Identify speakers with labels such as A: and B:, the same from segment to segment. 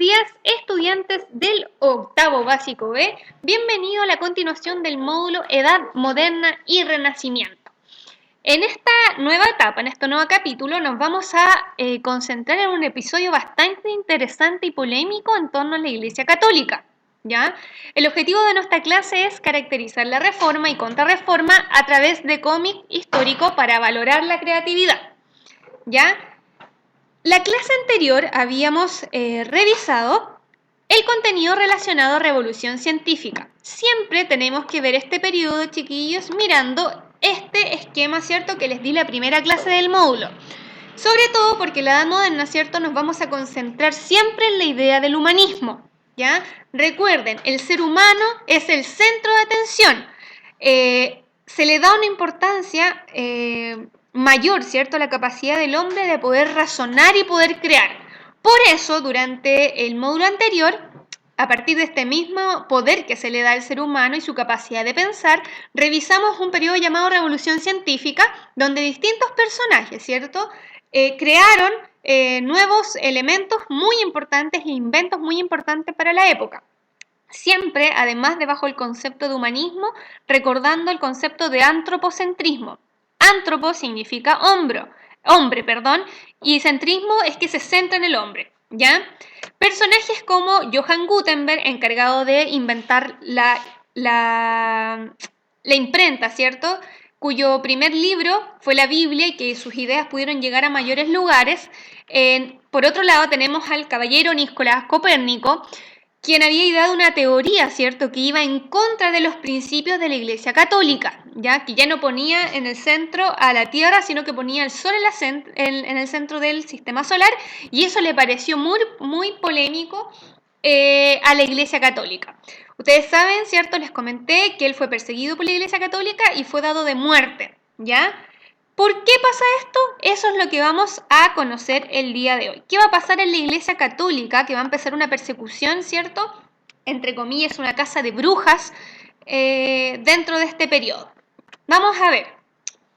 A: días, estudiantes del octavo básico B. Bienvenido a la continuación del módulo Edad Moderna y Renacimiento. En esta nueva etapa, en este nuevo capítulo, nos vamos a concentrar en un episodio bastante interesante y polémico en torno a la Iglesia Católica. ¿Ya? El objetivo de nuestra clase es caracterizar la Reforma y Contrarreforma a través de cómic histórico para valorar la creatividad. ¿Ya? La clase anterior habíamos revisado el contenido relacionado a revolución científica. Siempre tenemos que ver este periodo, chiquillos, mirando este esquema, ¿cierto?, que les di la primera clase del módulo. Sobre todo porque en la Edad Moderna, ¿cierto?, nos vamos a concentrar siempre en la idea del humanismo, ¿ya? Recuerden, el ser humano es el centro de atención. Se le da una importancia mayor, ¿cierto?, la capacidad del hombre de poder razonar y poder crear. Por eso, durante el módulo anterior, a partir de este mismo poder que se le da al ser humano y su capacidad de pensar, revisamos un periodo llamado Revolución Científica, donde distintos personajes, ¿cierto?, crearon nuevos elementos muy importantes e inventos muy importantes para la época. Siempre, además, debajo del concepto de humanismo, recordando el concepto de antropocentrismo. Antropo significa hombre, y centrismo es que se centra en el hombre, ¿ya? Personajes como Johann Gutenberg, encargado de inventar la imprenta, ¿cierto?, cuyo primer libro fue la Biblia y que sus ideas pudieron llegar a mayores lugares. Por otro lado, tenemos al caballero Nicolás Copérnico, quien había ideado una teoría, ¿cierto?, que iba en contra de los principios de la Iglesia Católica, ¿ya?, que ya no ponía en el centro a la Tierra, sino que ponía el Sol en el centro del sistema solar, y eso le pareció muy polémico a la Iglesia Católica. Ustedes saben, ¿cierto?, les comenté que él fue perseguido por la Iglesia Católica y fue dado de muerte, ¿ya? ¿Por qué pasa esto? Eso es lo que vamos a conocer el día de hoy. ¿Qué va a pasar en la Iglesia Católica? Que va a empezar una persecución, ¿cierto?, entre comillas, una casa de brujas dentro de este periodo. Vamos a ver.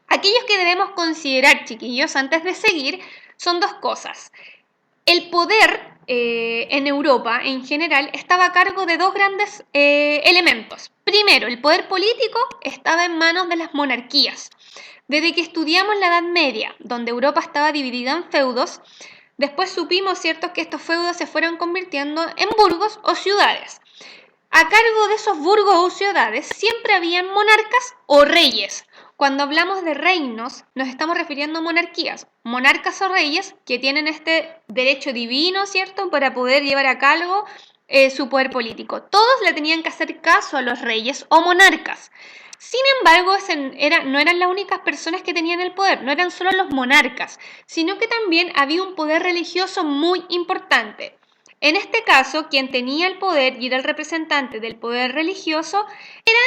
A: Aquellos que debemos considerar, chiquillos, antes de seguir, son dos cosas. El poder en Europa, en general, estaba a cargo de dos grandes elementos. Primero, el poder político estaba en manos de las monarquías. Desde que estudiamos la Edad Media, donde Europa estaba dividida en feudos, después supimos, ¿cierto?, que estos feudos se fueron convirtiendo en burgos o ciudades. A cargo de esos burgos o ciudades siempre habían monarcas o reyes. Cuando hablamos de reinos, nos estamos refiriendo a monarquías, monarcas o reyes que tienen este derecho divino, ¿cierto?, para poder llevar a cabo su poder político. Todos le tenían que hacer caso a los reyes o monarcas. Sin embargo, no eran las únicas personas que tenían el poder, no eran solo los monarcas, sino que también había un poder religioso muy importante. En este caso, quien tenía el poder y era el representante del poder religioso era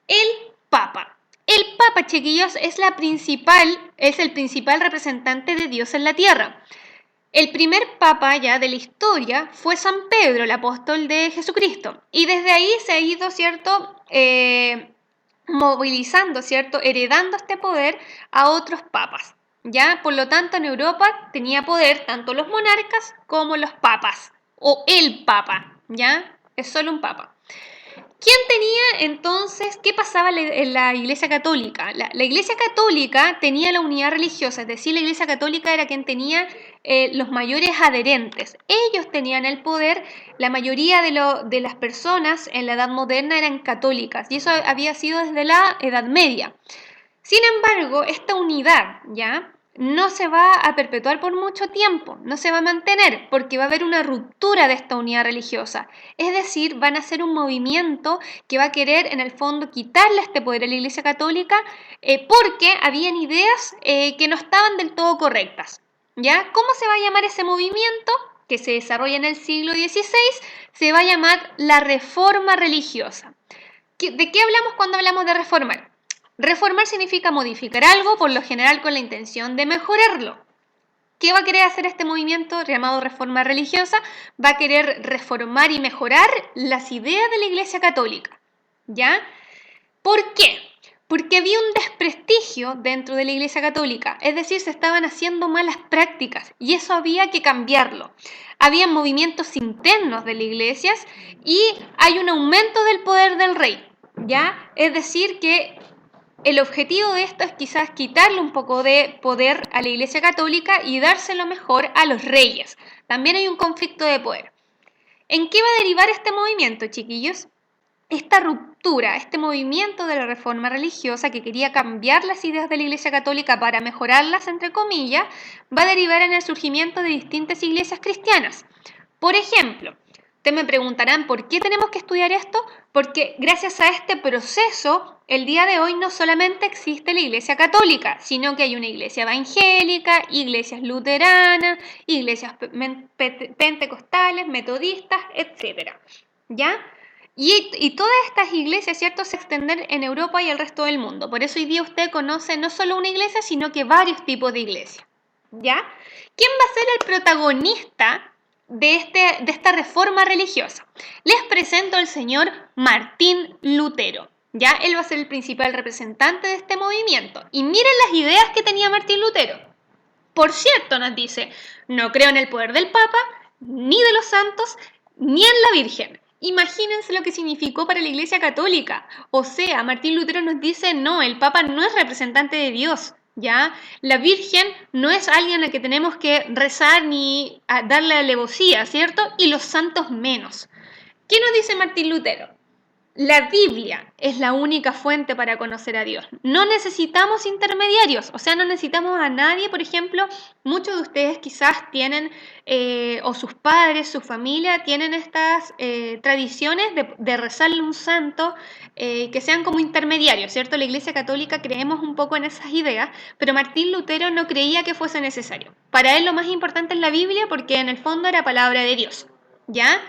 A: el Papa. El Papa, chiquillos, es el principal representante de Dios en la tierra. El primer papa ya de la historia fue San Pedro, el apóstol de Jesucristo. Y desde ahí se ha ido, ¿cierto?, movilizando, ¿cierto?, heredando este poder a otros papas. ¿Ya? Por lo tanto, en Europa tenía poder tanto los monarcas como los papas, o el papa, ¿ya? Es solo un papa. ¿Quién tenía entonces, qué pasaba en la Iglesia Católica? La Iglesia Católica tenía la unidad religiosa, es decir, la Iglesia Católica era quien tenía los mayores adherentes. Ellos tenían el poder, la mayoría de las personas en la Edad Moderna eran católicas, y eso había sido desde la Edad Media. Sin embargo, esta unidad, ¿ya?, no se va a perpetuar por mucho tiempo, no se va a mantener, porque va a haber una ruptura de esta unidad religiosa. Es decir, van a hacer un movimiento que va a querer, en el fondo, quitarle este poder a la Iglesia Católica porque habían ideas que no estaban del todo correctas. ¿Ya? ¿Cómo se va a llamar ese movimiento que se desarrolla en el siglo XVI? Se va a llamar la Reforma Religiosa. ¿De qué hablamos cuando hablamos de reformar? Reformar significa modificar algo, por lo general con la intención de mejorarlo. ¿Qué va a querer hacer este movimiento llamado reforma religiosa? Va a querer reformar y mejorar las ideas de la Iglesia Católica. ¿Ya? ¿Por qué? Porque había un desprestigio dentro de la Iglesia Católica, es decir, se estaban haciendo malas prácticas y eso había que cambiarlo. había movimientos internos de las iglesias y hay un aumento del poder del rey, ¿ya? Es decir, que el objetivo de esto es quizás quitarle un poco de poder a la Iglesia Católica y dárselo mejor a los reyes. También hay un conflicto de poder. ¿En qué va a derivar este movimiento, chiquillos? Esta ruptura, este movimiento de la reforma religiosa que quería cambiar las ideas de la Iglesia Católica para mejorarlas, entre comillas, va a derivar en el surgimiento de distintas iglesias cristianas. Por ejemplo, ustedes me preguntarán, ¿por qué tenemos que estudiar esto? Porque gracias a este proceso, el día de hoy no solamente existe la Iglesia Católica, sino que hay una iglesia evangélica, iglesias luteranas, iglesias pentecostales, metodistas, etc. ¿Ya? Y todas estas iglesias, ¿cierto?, se extienden en Europa y el resto del mundo. Por eso hoy día usted conoce no solo una iglesia, sino que varios tipos de iglesias. ¿Ya? ¿Quién va a ser el protagonista de esta reforma religiosa? Les presento al señor Martín Lutero. ¿Ya? Él va a ser el principal representante de este movimiento. Y miren las ideas que tenía Martín Lutero. Por cierto, nos dice, no creo en el poder del Papa, ni de los santos, ni en la Virgen. Imagínense lo que significó para la Iglesia Católica. O sea, Martín Lutero nos dice, no, el Papa no es representante de Dios, ¿ya? La Virgen no es alguien al que tenemos que rezar ni darle alevosía, ¿cierto? Y los santos menos. ¿Qué nos dice Martín Lutero? La Biblia es la única fuente para conocer a Dios. No necesitamos intermediarios, o sea, no necesitamos a nadie. Por ejemplo, muchos de ustedes quizás tienen, o sus padres, su familia, tienen estas tradiciones de rezarle a un santo que sean como intermediarios, ¿cierto? La Iglesia Católica creemos un poco en esas ideas, pero Martín Lutero no creía que fuese necesario. Para él lo más importante es la Biblia porque en el fondo era palabra de Dios, ¿ya?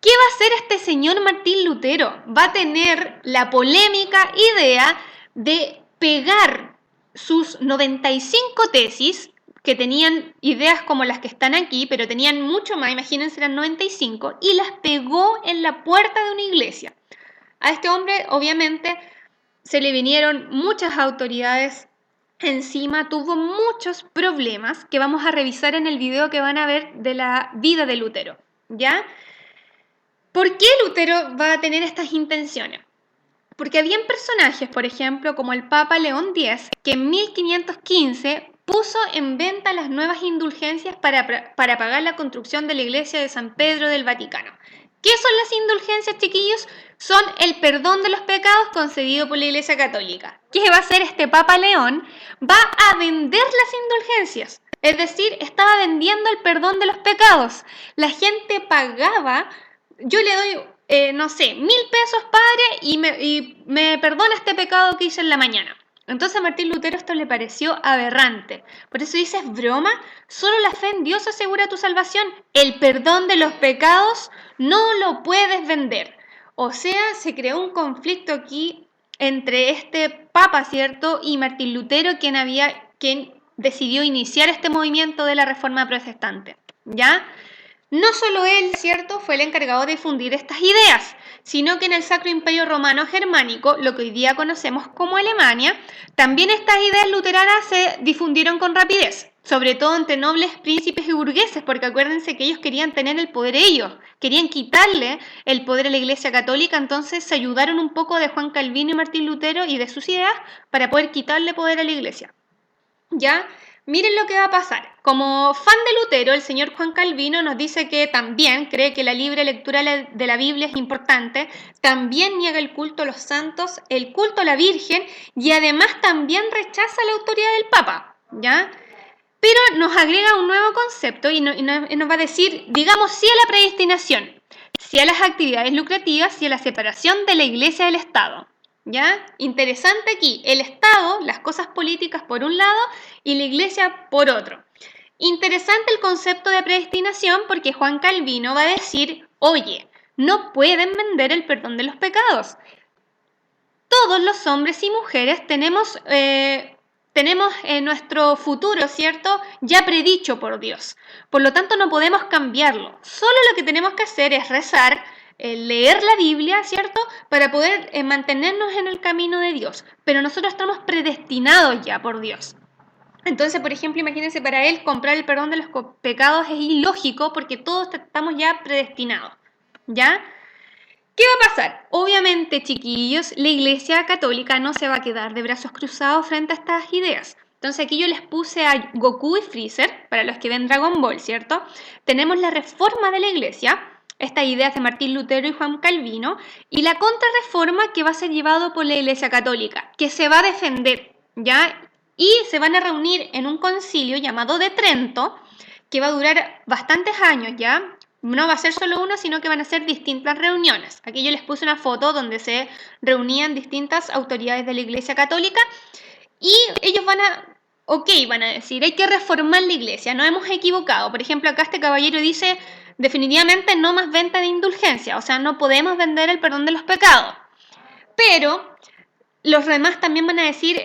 A: ¿Qué va a hacer este señor Martín Lutero? Va a tener la polémica idea de pegar sus 95 tesis, que tenían ideas como las que están aquí, pero tenían mucho más, imagínense, eran 95, y las pegó en la puerta de una iglesia. A este hombre, obviamente, se le vinieron muchas autoridades encima, tuvo muchos problemas que vamos a revisar en el video que van a ver de la vida de Lutero, ¿ya? ¿Por qué Lutero va a tener estas intenciones? Porque habían personajes, por ejemplo, como el Papa León X, que en 1515 puso en venta las nuevas indulgencias para pagar la construcción de la iglesia de San Pedro del Vaticano. ¿Qué son las indulgencias, chiquillos? Son el perdón de los pecados concedido por la Iglesia Católica. ¿Qué va a hacer este Papa León? Va a vender las indulgencias. Es decir, estaba vendiendo el perdón de los pecados. La gente pagaba. Yo le doy, no sé, 1.000 pesos, padre, y me perdona este pecado que hice en la mañana. Entonces a Martín Lutero esto le pareció aberrante. Por eso dice, ¿es broma? Solo la fe en Dios asegura tu salvación. El perdón de los pecados no lo puedes vender. O sea, se creó un conflicto aquí entre este papa, ¿cierto?, y Martín Lutero, quien decidió iniciar este movimiento de la Reforma Protestante, ¿ya? No solo él, ¿cierto?, fue el encargado de difundir estas ideas, sino que en el Sacro Imperio Romano Germánico, lo que hoy día conocemos como Alemania, también estas ideas luteranas se difundieron con rapidez, sobre todo entre nobles, príncipes y burgueses, porque acuérdense que ellos querían tener el poder ellos, querían quitarle el poder a la Iglesia Católica, entonces se ayudaron un poco de Juan Calvino y Martín Lutero y de sus ideas para poder quitarle poder a la Iglesia, ¿ya? Miren lo que va a pasar. Como fan de Lutero, el señor Juan Calvino nos dice que también cree que la libre lectura de la Biblia es importante, también niega el culto a los santos, el culto a la Virgen y además también rechaza la autoridad del Papa, ¿ya? Pero nos agrega un nuevo concepto y nos va a decir, digamos, sí a la predestinación, sí a las actividades lucrativas y a la separación de la Iglesia del Estado. ¿Ya? Interesante aquí, el Estado, las cosas políticas por un lado y la Iglesia por otro. Interesante el concepto de predestinación porque Juan Calvino va a decir, oye, no pueden vender el perdón de los pecados. Todos los hombres y mujeres tenemos nuestro futuro, ¿cierto?, ya predicho por Dios. Por lo tanto, no podemos cambiarlo. Solo lo que tenemos que hacer es rezar, leer la Biblia, ¿cierto?, para poder mantenernos en el camino de Dios. Pero nosotros estamos predestinados ya por Dios. Entonces, por ejemplo, imagínense, para él comprar el perdón de los pecados es ilógico porque todos estamos ya predestinados, ¿ya? ¿Qué va a pasar? Obviamente, chiquillos, la Iglesia Católica no se va a quedar de brazos cruzados frente a estas ideas. Entonces aquí yo les puse a Goku y Freezer, para los que ven Dragon Ball, ¿cierto? Tenemos la reforma de la Iglesia, estas ideas de Martín Lutero y Juan Calvino, y la contrarreforma que va a ser llevado por la Iglesia Católica, que se va a defender, ¿ya? Y se van a reunir en un concilio llamado de Trento, que va a durar bastantes años, ¿ya? No va a ser solo uno, sino que van a ser distintas reuniones. Aquí yo les puse una foto donde se reunían distintas autoridades de la Iglesia Católica y ellos van a decir, hay que reformar la Iglesia, no hemos equivocado. Por ejemplo, acá este caballero dice, definitivamente no más venta de indulgencia, o sea, no podemos vender el perdón de los pecados. Pero los demás también van a decir,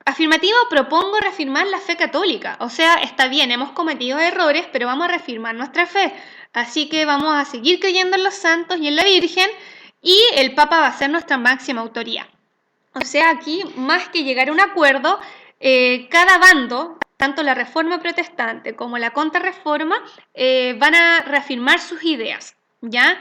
A: afirmativo, propongo reafirmar la fe católica. O sea, está bien, hemos cometido errores, pero vamos a reafirmar nuestra fe. Así que vamos a seguir creyendo en los santos y en la Virgen y el Papa va a ser nuestra máxima autoridad. O sea, aquí, más que llegar a un acuerdo, cada bando, tanto la Reforma Protestante como la Contrarreforma, van a reafirmar sus ideas, ¿ya?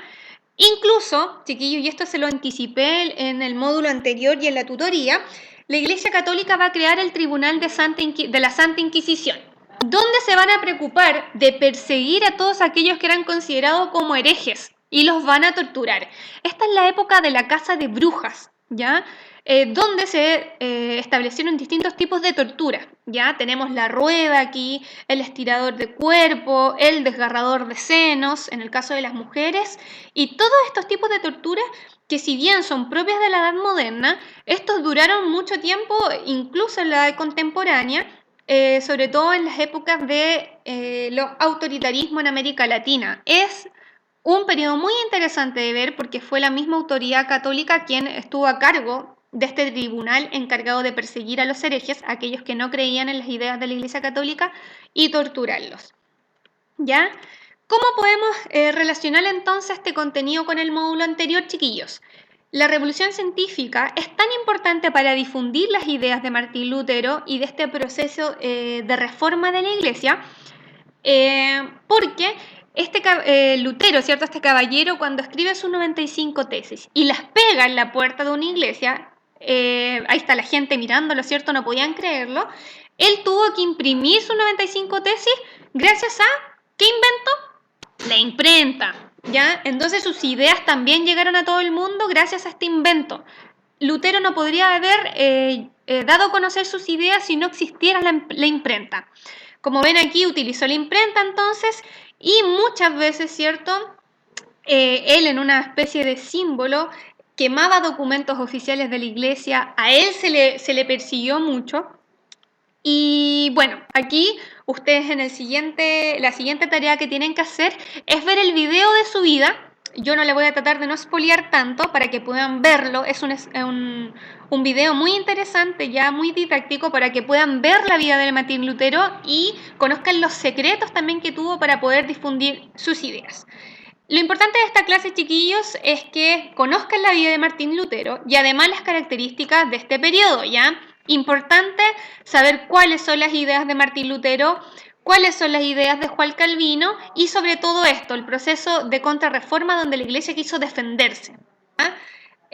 A: Incluso, chiquillos, y esto se lo anticipé en el módulo anterior y en la tutoría, la Iglesia Católica va a crear el Tribunal de la Santa Inquisición, donde se van a preocupar de perseguir a todos aquellos que eran considerados como herejes y los van a torturar. Esta es la época de la caza de brujas, ¿ya? Donde se establecieron distintos tipos de tortura. Ya tenemos la rueda aquí, el estirador de cuerpo, el desgarrador de senos, en el caso de las mujeres, y todos estos tipos de torturas que si bien son propias de la Edad Moderna, estos duraron mucho tiempo, incluso en la Edad Contemporánea, sobre todo en las épocas de los autoritarismos en América Latina. Es un periodo muy interesante de ver porque fue la misma autoridad católica quien estuvo a cargo de este tribunal encargado de perseguir a los herejes, aquellos que no creían en las ideas de la Iglesia Católica, y torturarlos. ¿Ya? ¿Cómo podemos relacionar entonces este contenido con el módulo anterior, chiquillos? La revolución científica es tan importante para difundir las ideas de Martín Lutero y de este proceso de reforma de la Iglesia, porque Lutero, ¿cierto? Este caballero, cuando escribe sus 95 tesis y las pega en la puerta de una iglesia, ahí está la gente mirándolo, ¿cierto? No podían creerlo. Él tuvo que imprimir sus 95 tesis gracias a, ¿qué inventó? La imprenta, ¿ya? Entonces sus ideas también llegaron a todo el mundo gracias a este invento. Lutero no podría haber dado a conocer sus ideas si no existiera la imprenta. Como ven aquí, utilizó la imprenta entonces y muchas veces, ¿cierto? Él en una especie de símbolo quemaba documentos oficiales de la iglesia, a él se le persiguió mucho. Y bueno, aquí ustedes en la siguiente tarea que tienen que hacer es ver el video de su vida. Yo no le voy a tratar de no spoilear tanto para que puedan verlo. Es un video muy interesante, ya muy didáctico, para que puedan ver la vida de Martín Lutero y conozcan los secretos también que tuvo para poder difundir sus ideas. Lo importante de esta clase, chiquillos, es que conozcan la vida de Martín Lutero y además las características de este periodo, ¿ya? Importante saber cuáles son las ideas de Martín Lutero, cuáles son las ideas de Juan Calvino y sobre todo esto, el proceso de contrarreforma donde la iglesia quiso defenderse. ¿Ah?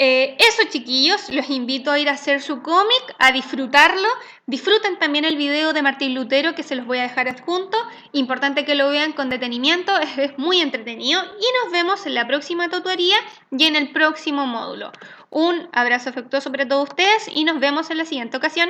A: Eso, chiquillos, los invito a ir a hacer su cómic, a disfrutarlo. Disfruten también el video de Martín Lutero que se los voy a dejar adjunto. Importante que lo vean con detenimiento, es muy entretenido. Y nos vemos en la próxima tutoría y en el próximo módulo. Un abrazo afectuoso para todos ustedes y nos vemos en la siguiente ocasión.